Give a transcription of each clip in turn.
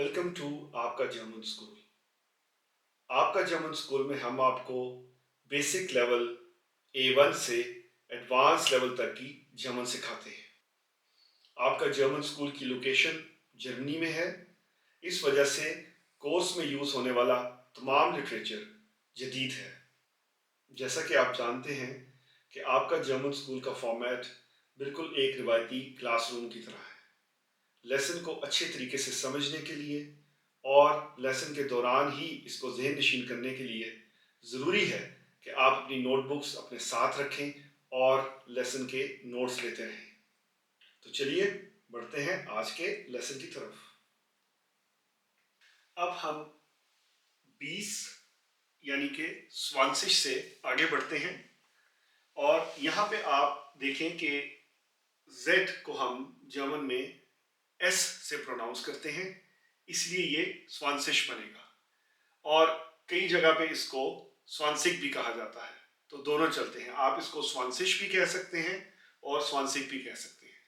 Welcome to आपका German school. आपका German school में हम आपको बेसिक लेवल A1 से एडवांस लेवल तक की जर्मन सिखाते हैं। आपका जर्मन स्कूल की लोकेशन जर्मनी में है। इस वजह से कोर्स में यूज़ होने वाला तमाम लिटरेचर जदीद है। जैसा कि आप जानते हैं कि आपका जर्मन स्कूल का फॉर्मेट बिल्कुल एक रिवायती क्लासरूम की तरह है। लेसन को अच्छे तरीके से समझने के लिए और लेसन के दौरान ही इसको ज़हन नशीन करने के लिए ज़रूरी है कि आप अपनी नोटबुक्स अपने साथ रखें और लेसन के नोट्स लेते रहें। तो चलिए बढ़ते हैं आज के लेसन की तरफ। अब हम 20 यानी कि स्वांशिश से आगे बढ़ते हैं और यहाँ पे आप देखें कि Z को हम जर्मन में S से प्रोनाउंस करते हैं, इसलिए ये स्वांशिश बनेगा और कई जगह पे इसको स्वांशिक भी कहा जाता है। तो दोनों चलते हैं, आप इसको स्वांशिश भी कह सकते हैं और स्वांशिक भी कह सकते हैं।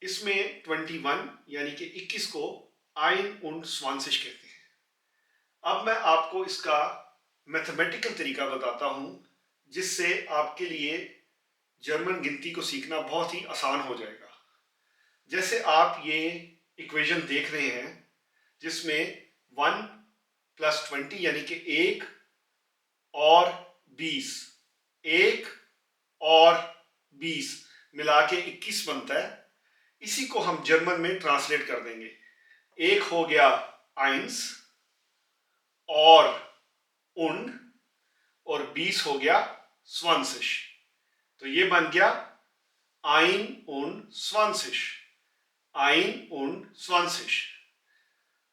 इसमें 21 यानी कि 21 को आइन und स्वांशिश कहते हैं। अब मैं आपको इसका मैथमेटिकल तरीका बताता हूं जिससे आपके लिए जर्मन गिनती को सीखना बहुत ही आसान हो जाएगा। जैसे आप ये इक्वेशन देख रहे हैं जिसमें 1 + 20 यानी कि 1 और 20, 1 और 20 मिला के 21 बनता है। इसी को हम जर्मन में ट्रांसलेट कर देंगे। 1 हो गया eins और und और 20 हो गया 20। तो ये बन गया 21, 21।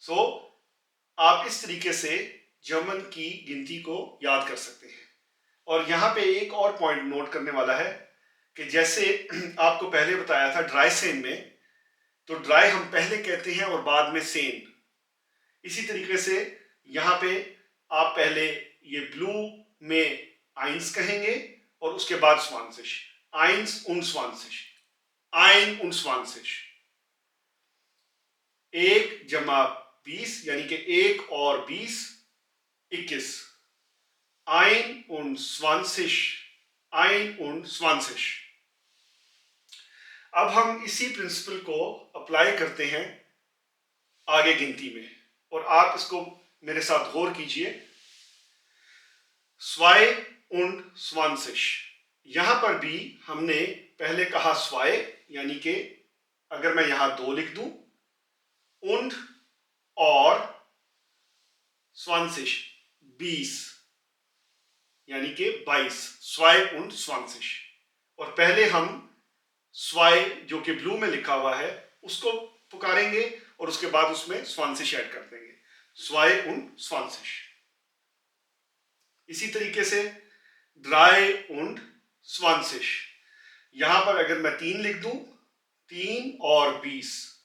सो आप इस तरीके से जर्मन की गिनती को याद कर सकते हैं। और यहाँ पे एक और पॉइंट नोट करने वाला है कि जैसे आपको पहले बताया था ड्राई सेन में, तो ड्राई हम पहले कहते हैं और बाद में सेन। इसी तरीके से यहाँ पे आप पहले ये ब्लू में आइंस कहेंगे और उसके बाद स्वांशिश, eins und 20, 21। 1 जमा 20 यानी कि 1 और 20, 21। 21, 21। अब हम इसी प्रिंसिपल को अप्लाई करते हैं आगे गिनती में और आप इसको मेरे साथ गौर कीजिए। 22, यहां पर भी हमने पहले कहा स्वाय यानी कि अगर मैं यहां 2 लिख दूं und और 20, 20 यानी कि 22, 22। और पहले हम स्वाय जो कि ब्लू में लिखा हुआ है उसको पुकारेंगे और उसके बाद उसमें स्वांशिश ऐड कर देंगे, 22। इसी तरीके से 23। यहां पर अगर मैं 3 लिख दूं, 3 और 20,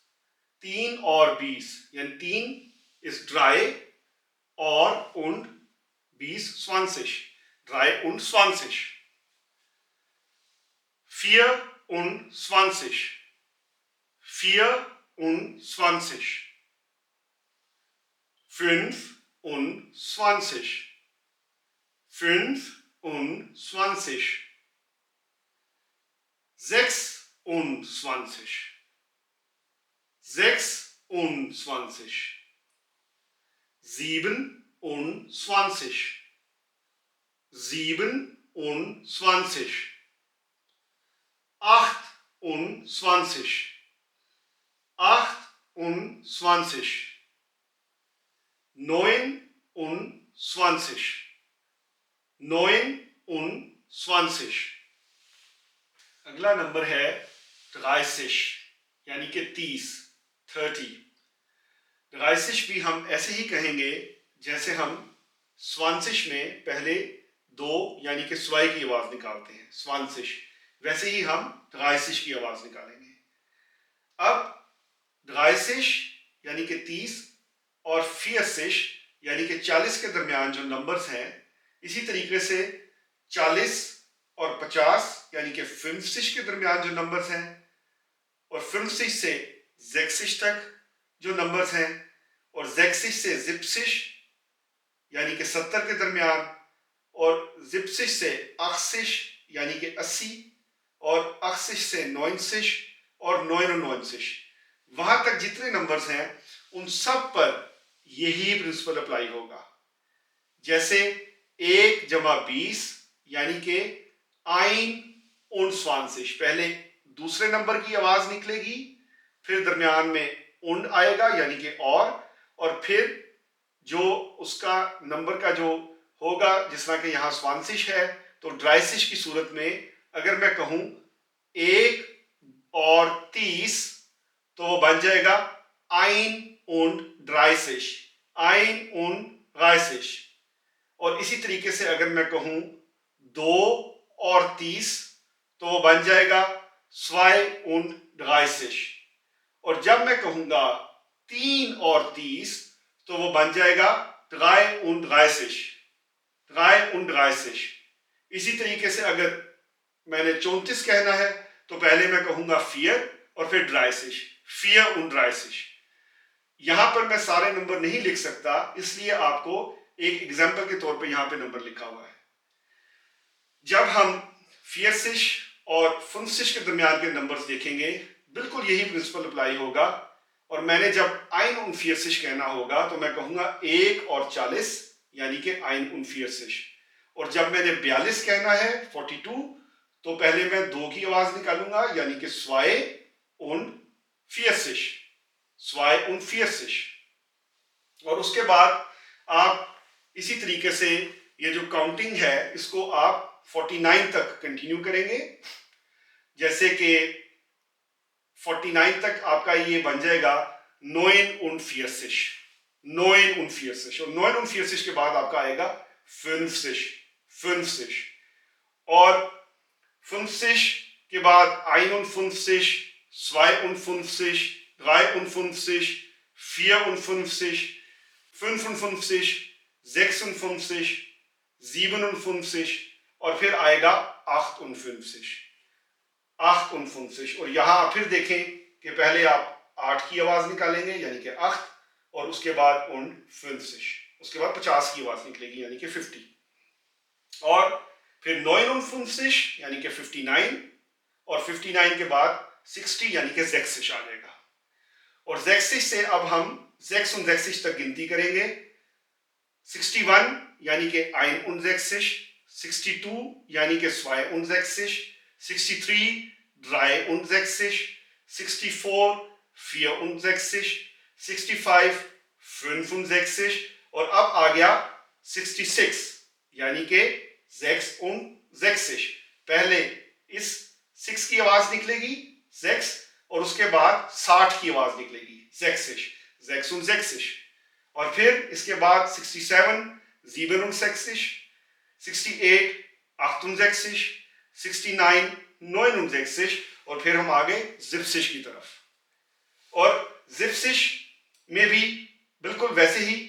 3 और 20 यानी 3 इज ड्राई और und 20 20, 23। 24, 24। 25, 25। 26, 26। 27, 27। 28, 28। 29, 29। अगला नंबर है 30 यानी कि 30। 30 भी हम ऐसे ही कहेंगे जैसे हम स्वांशिश में पहले 2 यानी कि स्वाय की आवाज निकालते हैं, स्वांशिश, वैसे ही हम 30 की आवाज निकालेंगे। अब 30 यानी कि 30 और 40 यानी कि 40 के दरमियान जो नंबर्स हैं, इसी तरीके से 40 और 50 यानी कि 50 के दरमियान जो नंबर्स हैं और 50 से 60 तक जो नंबर्स हैं, और ज़ेक्सिश से ज़िप्सिश यानी कि 70 के दरमियान, और ज़िप्सिश से अक्सिश यानी कि 80, और अक्सिश से नोइनसिश और नोइनोनोइनसिश, वहां तक जितने नंबर्स हैं उन सब पर यही प्रिंसिपल अप्लाई होगा। जैसे 1 जमा 20 यानी कि आइन und 20, पहले दूसरे नंबर की आवाज निकलेगी, फिर दरमियान में und आएगा यानी कि और फिर जो उसका नंबर का जो होगा, जिस तरह के यहाँ 20 है, तो ड्राइसिश की सूरत में अगर मैं कहूं 1 और 30, तो वो बन जाएगा ein und 30, ein und 30। और इसी तरीके से अगर मैं कहूं 2 और 30, तो वो बन जाएगा 32। और जब मैं कहूंगा 3 और 30, तो वो बन जाएगा 33। इसी तरीके से अगर मैंने 34 कहना है, तो पहले मैं कहूंगा 4 और फिर 30, 34। यहां पर मैं सारे नंबर नहीं लिख सकता, इसलिए आपको एक एग्जाम्पल के तौर पे यहां पे नंबर लिखा हुआ है। जब हम 40 और 50 के दरमियान के नंबर्स देखेंगे, बिल्कुल यही प्रिंसिपल अप्लाई होगा। और मैंने जब आइन उन 40 कहना होगा, तो मैं कहूंगा 1 और 40 यानी कि आइन उन 40। और जब मैंने 42 कहना है 42, तो पहले मैं 2 की आवाज निकालूंगा यानी कि स्वाए उन 40, स्वाए उन 40। और उसके बाद आप इसी तरीके से ये जो काउंटिंग है, इसको आप 49 तक कंटिन्यू करेंगे। जैसे कि 49 तक आपका ये बन जाएगा 49, 49। और 49 के बाद आपका आएगा 50। और 50 के बाद 51, 52, 53, 54, 55, 56, 57, और फिर आएगा 58। और यहां फिर देखें कि पहले आप 8 की आवाज निकालेंगे यानी कि 8, और उसके बाद 50, उसके बाद 50 की आवाज निकलेगी यानी कि 50, और फिर 59 यानी कि 59, और 59 के बाद 60 यानी कि ज़ेक्सिश आ जाएगा। और ज़ेक्सिश से अब हम ज़ेक्सिश तक गिनती करेंगे। 61 यानी कि आइन उन ज़ेक्सिश, 62 यानी कि स्वाए उन ज़ेक्सिश, 63 ड्राई उन ज़ेक्सिश, 64 फियर उन ज़ेक्सिश, 65 fünf und sächsisch, और अब आ गया 66 यानी कि ज़ेक्स उन ज़ेक्सिश। पहले इस 6 की आवाज निकलेगी ज़ेक्स, और उसके बाद 60 की आवाज निकलेगी ज़ेक्सिश, ज़ेक्स उन ज़ेक्सिश। और फिर इसके बाद 67 67, 68 68, 69 69, और फिर हम आ गए ज़िप्सिश की तरफ। और ज़िप्सिश में भी बिल्कुल वैसे ही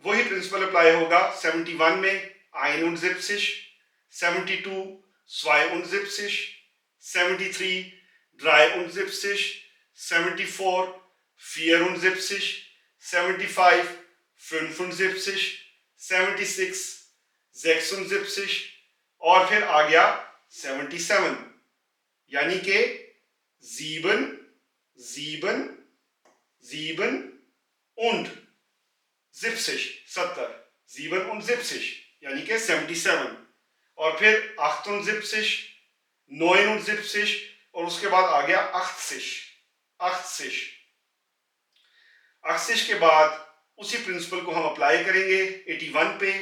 वही प्रिंसिपल अप्लाई होगा। 71 में आइन उन ज़िप्सिश, 72 स्वाए उन ज़िप्सिश, 73 ड्राई उन ज़िप्सिश, 74 फियर उन ज़िप्सिश, 75 fünf und 76 76, और फिर आ गया 77 यानी कि 7 7 7 und 70, 70 7 und 70 यानी कि 77, और फिर 78 79, और उसके बाद आ गया 80 80 80 के बाद उसी प्रिंसिपल को हम अप्लाई करेंगे 81 पे,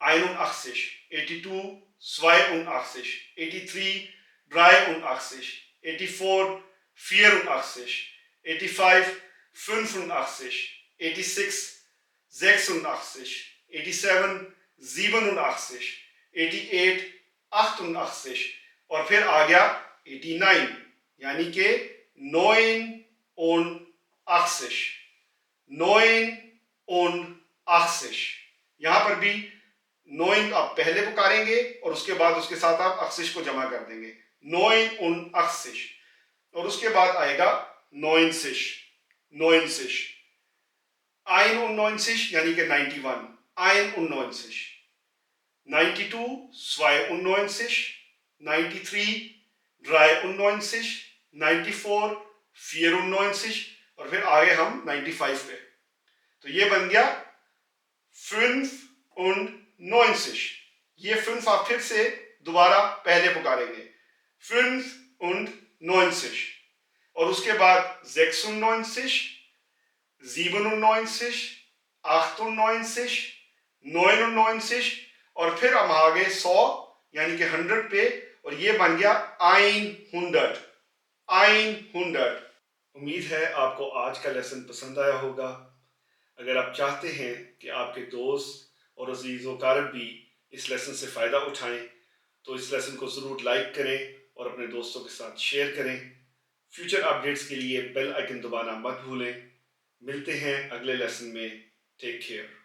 आइन उन 80, 82 स्वाए उन 80, 83 ड्राई उन 80, 84 फियर उन 80, 85 85, 86 86, 87 87, 88 88, और फिर आ गया 89 यानी कि 89 89। यहां पर भी 9 आप पहले पुकारेंगे और उसके बाद उसके साथ आप 80 को जमा कर देंगे 89, और उसके बाद आएगा 90 91. 91 यानी कि 91. 91. 92 92. 93 93. 94 94. और फिर आगे हम 95 पे. तो ये बन गया 95. ये 5 आप फिर से दोबारा पहले पुकारेंगे. 95. और उसके बाद 96, 97, 98, 99. और फिर हम आ गए 100 यानी कि 100 पे. और ये बन गया 100. 100. उम्मीद है आपको आज का लेसन पसंद आया होगा. अगर आप चाहते हैं कि आपके दोस्त और अजीज़ व कारब भी इस लेसन से फ़ायदा उठाएं तो इस लेसन को ज़रूर लाइक करें और अपने दोस्तों के साथ शेयर करें. फ्यूचर अपडेट्स के लिए बेल आइकन दबाना मत भूलें. मिलते हैं अगले लेसन में. Take care.